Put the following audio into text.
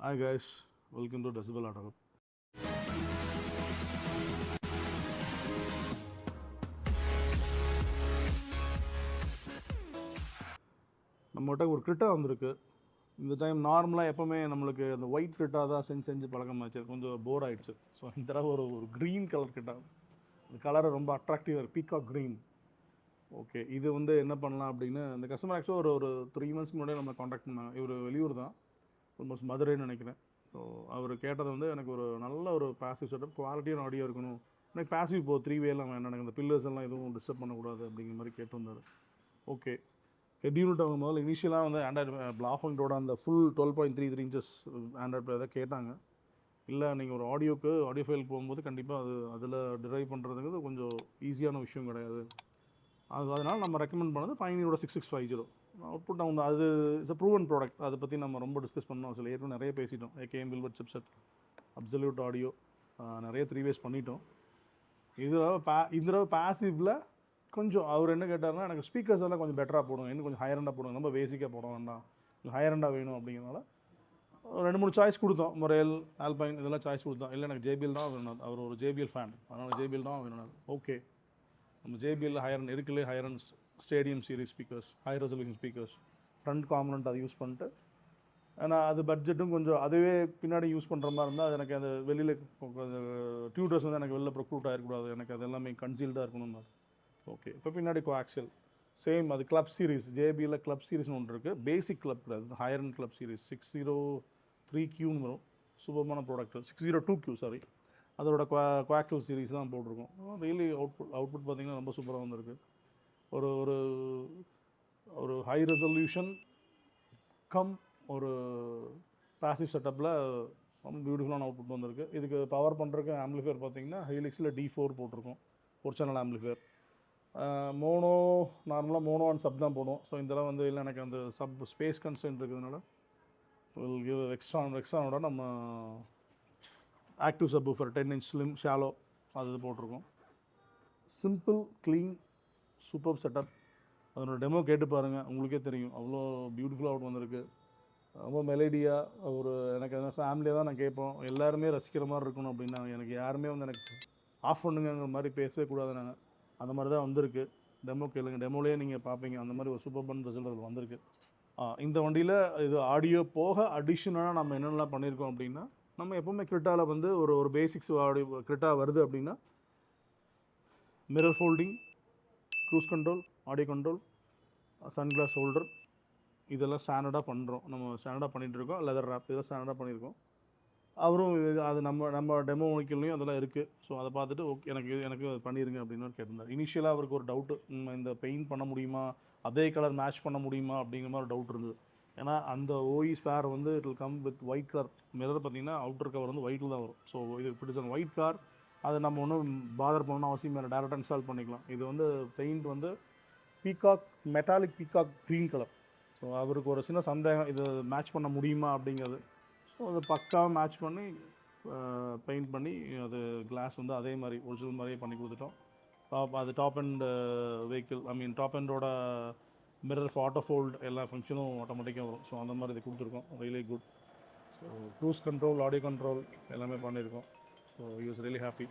Hi guys, welcome to Decibel Auto Hub. நம்மகிட்ட ஒரு criteria வந்திருக்கு. இந்த டைம் நார்மலாக எப்போவுமே நம்மளுக்கு அந்த ஒயிட் கிரிட்டா தான் செஞ்சு பழக்கமாச்சு. கொஞ்சம் போர் ஆகிடுச்சு. ஸோ இந்த தடவை ஒரு க்ரீன் கலர் கிரிட்டா. இந்த கலரை ரொம்ப அட்ராக்டிவாக இருக்குது, பீகாக் க்ரீன். ஓகே, இது வந்து என்ன பண்ணலாம் அப்படின்னு இந்த கஸ்டமர் ஆக்சுவலாக ஒரு 3 மந்த்ஸ்க்கு முன்னாடி நம்ம காண்டாக்ட் பண்ணாங்க. இவர் வெளியூர் தான், ஆல்மோஸ்ட் மதுரைன்னு நினைக்கிறேன். ஸோ அவர் கேட்டது வந்து எனக்கு ஒரு நல்ல ஒரு பாசிவ் செட்டப், குவாலிட்டியான ஆடியோ இருக்கணும். எனக்கு பாசிவ் இப்போ 3 வேலாம் வேணும், எனக்கு இந்த பில்லர்ஸ் எல்லாம் எதுவும் டிஸ்டர்ப் பண்ணக்கூடாது அப்படிங்கிற மாதிரி கேட்டிருந்தார். ஓகே, ஹெட் யூனிட் அவங்க முதல்ல இனிஷியலாக வந்து ஆண்ட்ராய்டு பிளாஃபங்கோட அந்த ஃபுல் 12.33 இன்ச்சஸ் ஆண்ட்ராய்டு எதாவது கேட்டாங்க. இல்லை நீங்கள் ஒரு ஆடியோ ஃபைல் போகும்போது கண்டிப்பாக அதில் டிரைவ் பண்ணுறதுங்கிறது கொஞ்சம் ஈஸியான விஷயம் கிடையாது. அதனால் நம்ம ரெக்கமெண்ட் பண்ணது பைனியோட 6650 அவுட்புட். அவங்க அது இஸ் அ ப்ரூவன் ப்ராடக்ட். அதை பற்றி நம்ம ரொம்ப டிஸ்கஸ் பண்ணோம். சில ஏற்கனவே நிறைய பேசிட்டோம். AKM velvet chipset, absolute audio, நிறைய 3 வேஸ் பண்ணிட்டோம். இந்த தடவை பாசிவில் கொஞ்சம் அவர் என்ன கேட்டார்னா, எனக்கு ஸ்பீக்கர்ஸ் எல்லாம் கொஞ்சம் பெட்டராக போடுங்க, இன்னும் கொஞ்சம் ஹையர் போடுங்க, ரொம்ப பேசிக்காக போட வேண்டாம், கொஞ்சம் ஹையர் வேணும் அப்படிங்கிறனால 2-3 சாய்ஸ் கொடுத்தோம். மொரேல், ஆல்பைன் இதெல்லாம் சாய்ஸ் கொடுத்தோம். இல்லை எனக்கு ஜேபிஎல் தான் வேணும், அவர் ஒரு ஜேபிஎல் ஃபேன், அதனால் ஜேபிஎல் தான் வேணும். ஓகே, நம்ம ஜேபிஎல் ஹையர் இருக்குல்லே, higher Stadium series speakers, high resolution speakers, front component அதை யூஸ் பண்ணிட்டு, ஏன்னா அது பட்ஜெட்டும் கொஞ்சம் அதுவே பின்னாடி யூஸ் பண்ணுற மாதிரி இருந்தால் அது எனக்கு அந்த வெளியில் டியூட்டர்ஸ் வந்து எனக்கு வெளில ப்ரொக்ரூட் ஆகிருக்கூடாது, எனக்கு அது எல்லாமே கன்சீல்டாக இருக்கணும். ஓகே, இப்போ பின்னாடி கோஆக்சியல் சேம், அது கிளப் சீரிஸ், ஜேபியில் கிளப் சீரிஸ்னு ஒன்று இருக்குது. பேசிக் கிளப் கிடையாது, ஹையர் அண்ட் கிளப் சீரிஸ் 603Qன்னு வரும். சூப்பரான ப்ராடக்ட். 602Q சாரி, அதோட கோஆக்சியல் சீரிஸ் தான் போட்டிருக்கோம். ரியலி அவுட்புட் பார்த்திங்கன்னா ரொம்ப சூப்பராக வந்திருக்கு. ஒரு ஒரு ஒரு ஹை ரெசல்யூஷன் கம் ஒரு பாசிவ் செட்டப்பில் ரொம்ப பியூட்டிஃபுல்லான அவுட்புட் வந்திருக்கு. இதுக்கு பவர் பண்ணுறதுக்கு ஆம்பிளிஃபையர் பார்த்திங்கன்னா ஹெலிக்ஸில் D4 போட்டிருக்கோம், 4 சேனல் ஆம்பிளிஃபையர். மோனோ நார்மலாக மோனோ அண்ட் சப் தான் போடும். ஸோ இதெல்லாம் வந்து இல்லை எனக்கு அந்த சப் ஸ்பேஸ் கன்ஸ்டன்ட் இருக்கிறதுனால எக்ஸ்ட்ரானோட நம்ம active subwoofer 10 inch slim shallow அது போட்டிருக்கோம். Simple, clean, super setup. அதனோட டெமோ கேட்டு பாருங்கள், உங்களுக்கே தெரியும் அவ்வளோ பியூட்டிஃபுல்லாக அவுட் வந்திருக்கு. ரொம்ப மெலடியாக எனக்கு அந்த ஃபேமிலியாக தான் நான் கேட்போம், எல்லாருமே ரசிக்கிற மாதிரி இருக்கணும் அப்படின்னா. எனக்கு யாருமே வந்து எனக்கு ஆஃப் பண்ணுங்கிற மாதிரி பேசவே கூடாது. நாங்கள் அந்த மாதிரி தான் வந்திருக்கு. டெமோ கேளுங்க, டெமோலேயே நீங்கள் பார்ப்பீங்க அந்த மாதிரி ஒரு சூப்பர் ரிசல்ட் அதில் வந்திருக்கு. இந்த வண்டியில் இது ஆடியோ போக அடிஷ்னலாக நம்ம என்னென்னலாம் பண்ணியிருக்கோம் அப்படின்னா, நம்ம எப்போவுமே கிரிட்டாவில் வந்து ஒரு பேசிக்ஸ் ஆடியோ கிரிட்டா வருது அப்படின்னா, mirror folding, cruise control, audio control, sunglass holder, இதெல்லாம் ஸ்டாண்டர்டாக பண்ணுறோம். நம்ம ஸ்டாண்டர்டாக பண்ணிகிட்ருக்கோம். லெதர் ரேப் இதெல்லாம் ஸ்டாண்டர்டாக பண்ணியிருக்கோம். அவரும் அது நம்ம டெமோ வைக்கலையும் அதெல்லாம் இருக்குது. ஸோ அதை பார்த்துட்டு ஓகே எனக்கு அது பண்ணிடுங்க அப்படின்னு கேட்டிருந்தார். இனிஷியலாக அவருக்கு ஒரு டவுட்டு, இந்த பெயிண்ட் பண்ண முடியுமா, அதே கலர் மேட்ச் பண்ண முடியுமா அப்படிங்கிற மாதிரி டவுட் இருந்தது. ஏன்னா அந்த ஓஇ ஸ்பேர் வந்து it will come with white colour mirror. பார்த்திங்கன்னா அவுட்டர் கவர் வந்து ஒயிட்டில் தான் வரும். ஸோ இது இட் இஸ் ஒயிட் கார், அதை நம்ம ஒன்றும் பாதர் பண்ணணும் அவசியம் இல்லை, டேரெக்டாக இன்ஸ்டால் பண்ணிக்கலாம். இது வந்து பெயிண்ட் வந்து peacock, metallic peacock green colour. So அவருக்கு ஒரு சின்ன சந்தேகம், இது மேட்ச் பண்ண முடியுமா அப்படிங்கிறது. ஸோ அதை பக்காவாக மேட்ச் பண்ணி பெயிண்ட் பண்ணி அது கிளாஸ் வந்து அதே மாதிரி ஒரிஜினல் மாதிரியே பண்ணி கொடுத்துட்டோம். அது டாப் அண்ட் வெஹிக்கிள், டாப் அண்டோட மிரர் ஆட்டோ ஃபோல்ட் எல்லா ஃபங்க்ஷனும் ஆட்டோமேட்டிக்காக வரும். ஸோ அந்த மாதிரி இது கொடுத்துருக்கோம். Really good. So cruise control, audio control எல்லாமே பண்ணியிருக்கோம். So he was really happy.